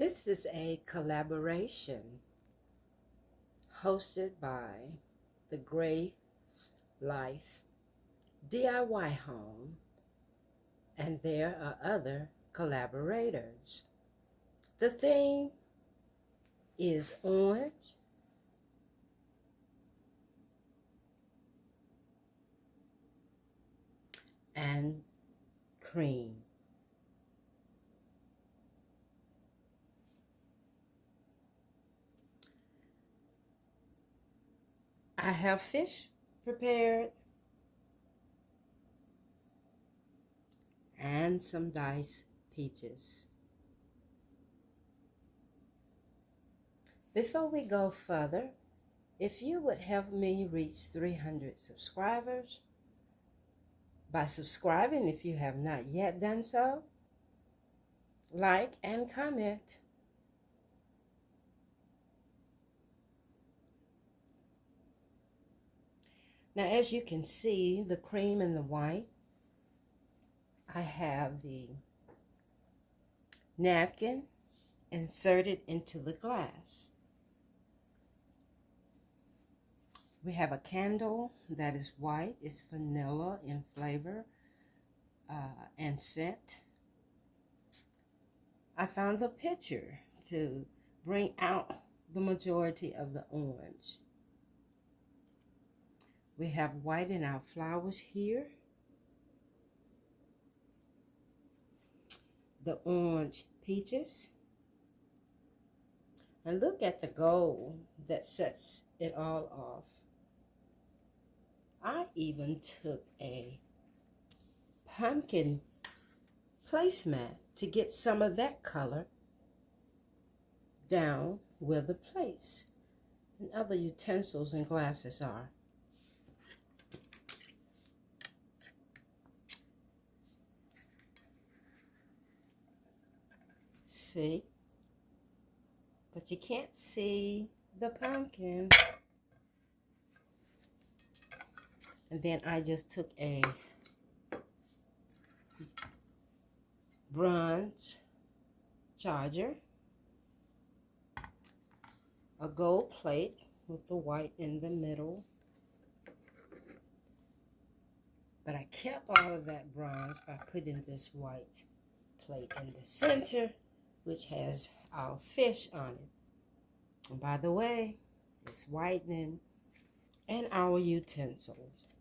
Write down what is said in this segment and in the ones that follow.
This is a collaboration hosted by the Grace Life DIY Home, and there are other collaborators. The theme is orange and cream. I have fish prepared and some diced peaches. Before we go further, if you would help me reach 300 subscribers by subscribing if you have not yet done so, like and comment. Now, as you can see, the cream and the white, I have the napkin inserted into the glass. We have a candle that is white. It's vanilla in flavor and scent. I found the picture to bring out the majority of the orange. We have white in our flowers here. The orange peaches. And look at the gold that sets it all off. I even took a pumpkin placemat to get some of that color down where the plates and other utensils and glasses are. See? But you can't see the pumpkin. And then I just took a bronze charger, a gold plate with the white in the middle. But I kept all of that bronze by putting this white plate in the center, which has our fish on it. And by the way, it's whitening and our utensils.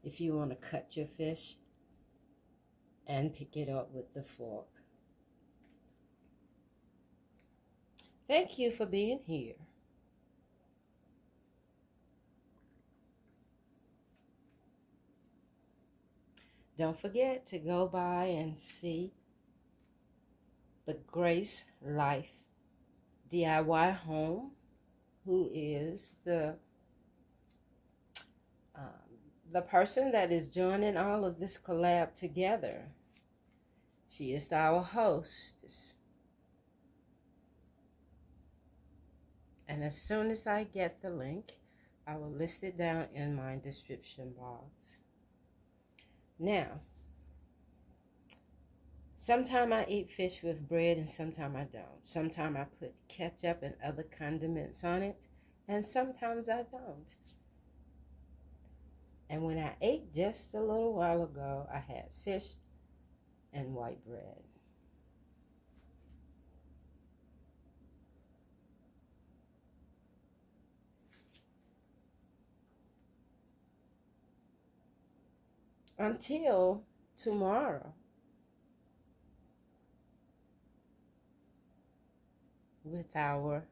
If you want to cut your fish and pick it up with the fork. Thank you for being here. Don't forget to go by and see the Grace Life DIY Home, who is the person that is joining all of this collab together. She is our host. And as soon as I get the link, I will list it down in my description box. Now, sometimes I eat fish with bread and sometimes I don't. Sometimes I put ketchup and other condiments on it, and sometimes I don't. And when I ate just a little while ago, I had fish and white bread. Until tomorrow, with our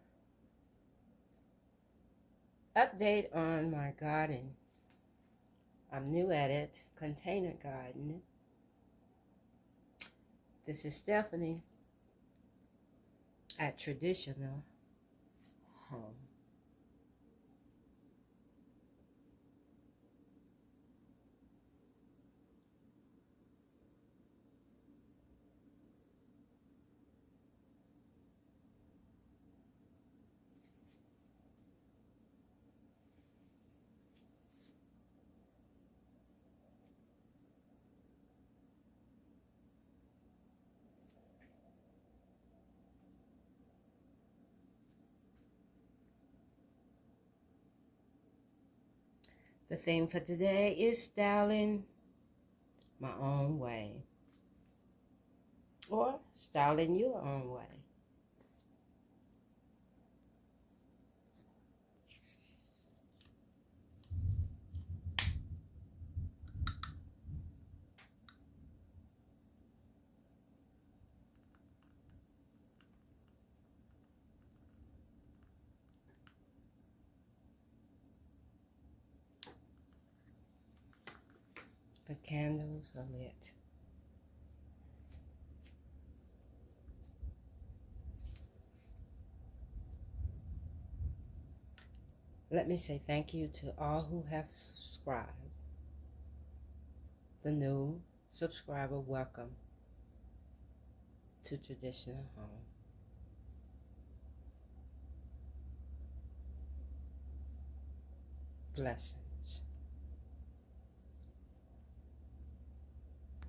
update on my garden. I'm new at it, container gardening. This is Stephanie at Traditional Home. The theme for today is styling my own way, or styling your own way. The candles are lit. Let me say thank you to all who have subscribed. The new subscriber, welcome to Traditional Home. Blessings.